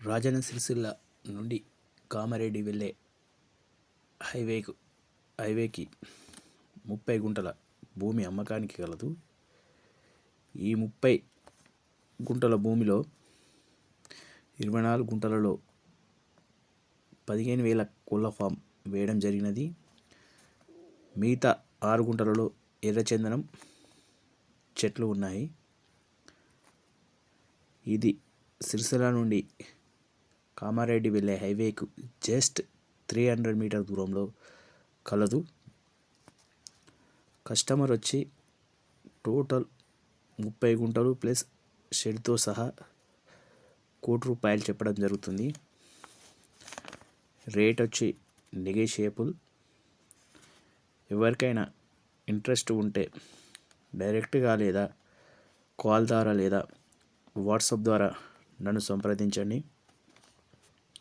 రాజన్న సిరిసిల్ల నుండి కామారెడ్డి వెళ్ళే హైవేకి 30 గుంటల భూమి అమ్మకానికి కలదు. ఈ 30 గుంటల భూమిలో 24 గుంటలలో 15,000 కోళ్ళ ఫామ్ వేయడం జరిగినది. మిగతా 6 గుంటలలో ఎర్రచందనం చెట్లు ఉన్నాయి. ఇది సిరిసిల్ల నుండి కామారెడ్డి వెళ్ళే హైవేకు జస్ట్ 300 మీటర్ దూరంలో కలదు. కస్టమర్ వచ్చి టోటల్ 30 గుంటలు ప్లస్ షెడ్తో సహా ₹1,00,00,000 చెప్పడం జరుగుతుంది. రేట్ వచ్చి నెగోషియబుల్. ఎవరికైనా ఇంట్రెస్ట్ ఉంటే డైరెక్ట్గా లేదా కాల్ ద్వారా లేదా వాట్సాప్ ద్వారా నన్ను సంప్రదించండి.